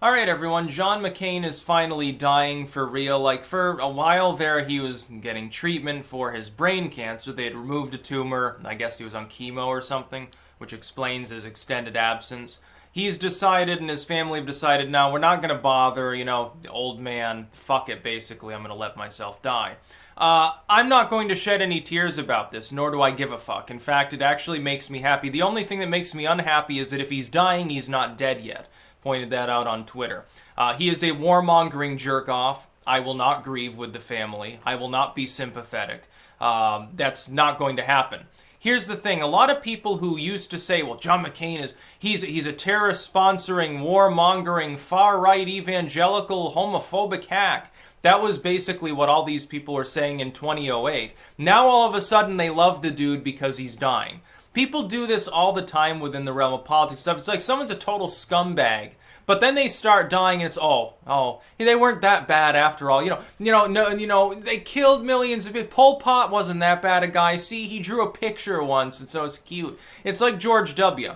All right, everyone. John McCain is finally dying for real. Like, for a while there, he was getting treatment for his brain cancer. They had removed a tumor. I guess he was on chemo or something, which explains his extended absence. He's decided, and his family have decided, no, we're not going to bother, the old man. Fuck it, basically. I'm going to let myself die. I'm not going to shed any tears about this, nor do I give a fuck. In fact, it actually makes me happy. The only thing that makes me unhappy is that if he's dying, he's not dead yet. Pointed that out on Twitter. He is a warmongering jerk-off. I will not grieve with the family. I will not be sympathetic. That's not going to happen. Here's the thing. A lot of people who used to say, well, John McCain he's a terrorist-sponsoring, warmongering, far-right, evangelical, homophobic hack. That was basically what all these people were saying in 2008. Now all of a sudden they love the dude because he's dying. People do this all the time within the realm of politics stuff. It's like someone's a total scumbag, but then they start dying, and it's they weren't that bad after all. They killed millions of people. Pol Pot wasn't that bad a guy. See, he drew a picture once, and so it's cute. It's like George W.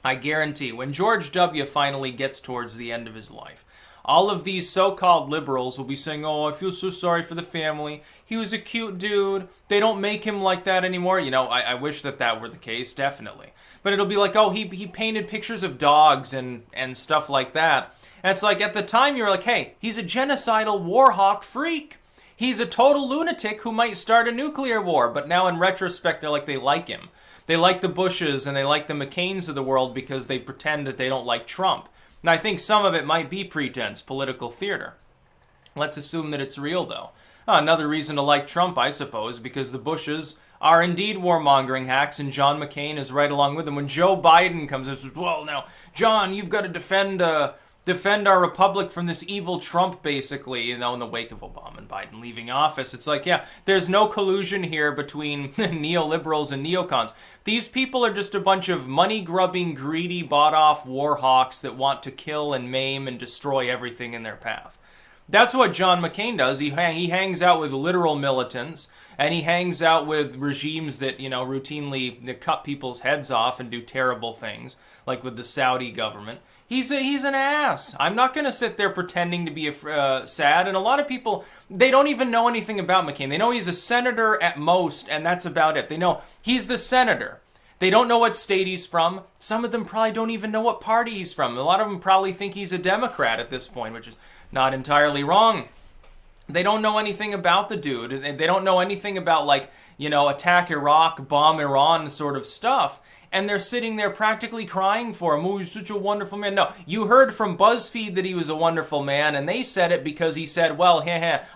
I guarantee, when George W. finally gets towards the end of his life, all of these so-called liberals will be saying, oh, I feel so sorry for the family. He was a cute dude. They don't make him like that anymore. I wish that were the case, definitely. But it'll be like, oh, he painted pictures of dogs and stuff like that. And it's like, at the time, you're like, hey, he's a genocidal war hawk freak. He's a total lunatic who might start a nuclear war. But now in retrospect, they like him. They like the Bushes and they like the McCains of the world because they pretend that they don't like Trump. And I think some of it might be pretense, political theater. Let's assume that it's real, though. Another reason to like Trump, I suppose, because the Bushes are indeed warmongering hacks, and John McCain is right along with them. When Joe Biden comes and says, well, now, John, you've got to defend our republic from this evil Trump, basically, in the wake of Obama and Biden leaving office. It's like, yeah, there's no collusion here between neoliberals and neocons. These people are just a bunch of money-grubbing, greedy, bought-off war hawks that want to kill and maim and destroy everything in their path. That's what John McCain does. He hangs out with literal militants, and he hangs out with regimes that, routinely cut people's heads off and do terrible things, like with the Saudi government. He's an ass. I'm not going to sit there pretending to be sad. And a lot of people, they don't even know anything about McCain. They know he's a senator at most, and that's about it. They know he's the senator. They don't know what state he's from. Some of them probably don't even know what party he's from. A lot of them probably think he's a Democrat at this point, which is not entirely wrong. They don't know anything about the dude. They don't know anything about, attack Iraq, bomb Iran sort of stuff. And they're sitting there practically crying for him. Oh, he's such a wonderful man. No, you heard from BuzzFeed that he was a wonderful man, and they said it because he said, well,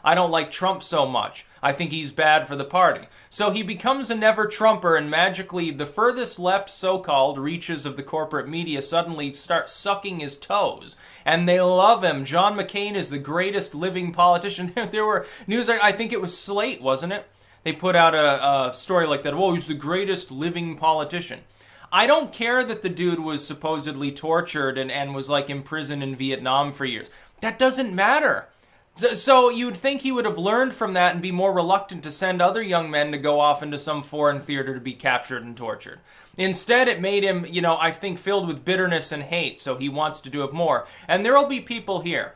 I don't like Trump so much. I think he's bad for the party. So he becomes a never-Trumper, and magically the furthest left so-called reaches of the corporate media suddenly start sucking his toes. And they love him. John McCain is the greatest living politician. There were news, I think it was Slate, wasn't it? They put out a story like that. Oh, he's the greatest living politician. I don't care that the dude was supposedly tortured and was imprisoned in Vietnam for years. That doesn't matter. So you'd think he would have learned from that and be more reluctant to send other young men to go off into some foreign theater to be captured and tortured. Instead, it made him, I think, filled with bitterness and hate, so he wants to do it more. And there'll be people here,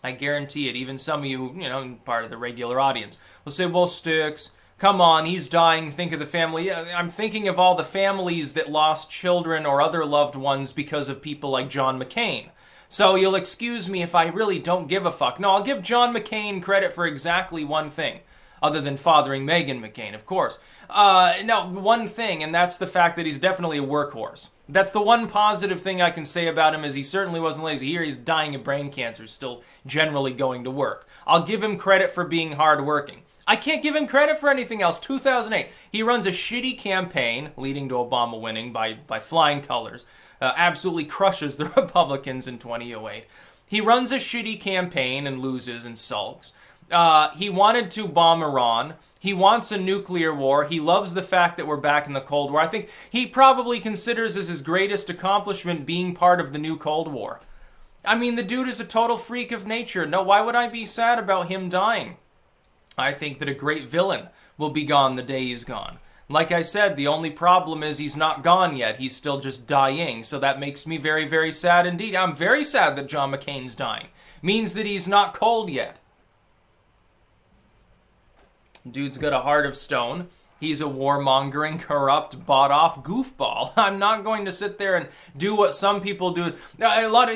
I guarantee it, even some of you, part of the regular audience, will say, well, Sticks, come on, he's dying, think of the family. I'm thinking of all the families that lost children or other loved ones because of people like John McCain. So you'll excuse me if I really don't give a fuck. No, I'll give John McCain credit for exactly one thing, other than fathering Meghan McCain, of course. One thing, and that's the fact that he's definitely a workhorse. That's the one positive thing I can say about him, is he certainly wasn't lazy. Here he's dying of brain cancer, still generally going to work. I'll give him credit for being hardworking. I can't give him credit for anything else. 2008, he runs a shitty campaign, leading to Obama winning by flying colors. Absolutely crushes the Republicans in 2008. He runs a shitty campaign and loses and sulks. He wanted to bomb Iran. He wants a nuclear war. He loves the fact that we're back in the Cold War. I think he probably considers as his greatest accomplishment being part of the new Cold War. I mean, the dude is a total freak of nature. No, why would I be sad about him dying? I think that a great villain will be gone the day he's gone. Like I said, the only problem is he's not gone yet. He's still just dying. So that makes me very, very sad indeed. I'm very sad that John McCain's dying. Means that he's not cold yet. Dude's got a heart of stone. He's a warmongering, corrupt, bought-off goofball. I'm not going to sit there and do what some people do.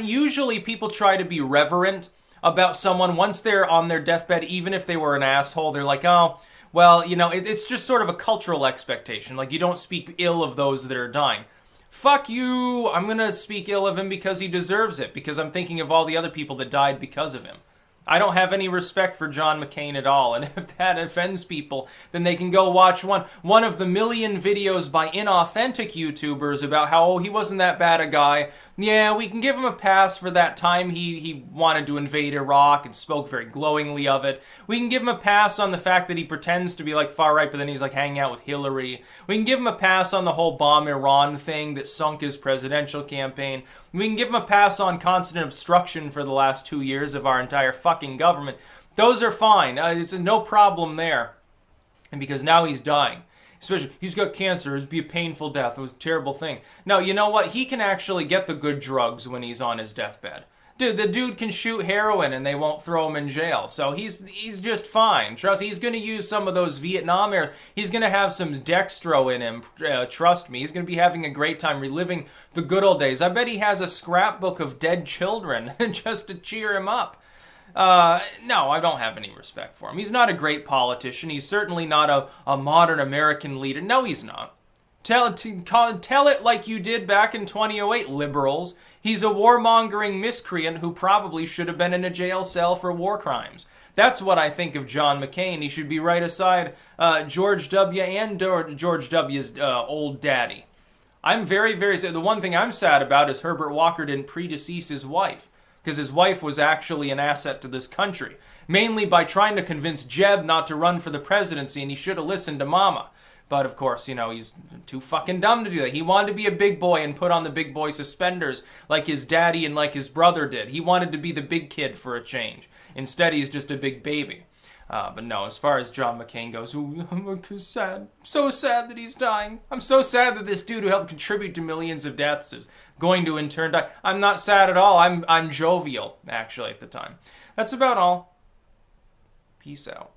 Usually people try to be reverent about someone once they're on their deathbed, even if they were an asshole. They're like, oh, well, you know, it's just sort of a cultural expectation. Like, you don't speak ill of those that are dying. Fuck you! I'm gonna speak ill of him because he deserves it, because I'm thinking of all the other people that died because of him. I don't have any respect for John McCain at all, and if that offends people, then they can go watch one of the million videos by inauthentic YouTubers about how, oh, he wasn't that bad a guy. Yeah, we can give him a pass for that time he wanted to invade Iraq and spoke very glowingly of it. We can give him a pass on the fact that he pretends to be like far right, but then he's like hanging out with Hillary. We can give him a pass on the whole bomb Iran thing that sunk his presidential campaign. We can give him a pass on constant obstruction for the last 2 years of our entire fucking government. Those are fine. It's no problem there. And because now he's dying. Especially, he's got cancer. It'd be a painful death. It was a terrible thing. Now, you know what? He can actually get the good drugs when he's on his deathbed. Dude, the dude can shoot heroin and they won't throw him in jail. So he's just fine. Trust, he's going to use some of those Vietnam era. He's going to have some dextro in him. Trust me. He's going to be having a great time reliving the good old days. I bet he has a scrapbook of dead children just to cheer him up. No, I don't have any respect for him. He's not a great politician. He's certainly not a modern American leader. No, he's not. Tell it like you did back in 2008, liberals. He's a warmongering miscreant who probably should have been in a jail cell for war crimes. That's what I think of John McCain. He should be right aside George W. and George W.'s old daddy. I'm very, very sad. The one thing I'm sad about is Herbert Walker didn't predecease his wife, because his wife was actually an asset to this country, mainly by trying to convince Jeb not to run for the presidency, and he should have listened to Mama. But of course, you know, he's too fucking dumb to do that. He wanted to be a big boy and put on the big boy suspenders like his daddy and like his brother did. He wanted to be the big kid for a change. Instead, he's just a big baby. But no, as far as John McCain goes, ooh, I'm sad. So sad that he's dying. I'm so sad that this dude who helped contribute to millions of deaths is going to in turn die. I'm not sad at all. I'm jovial, actually, at the time. That's about all. Peace out.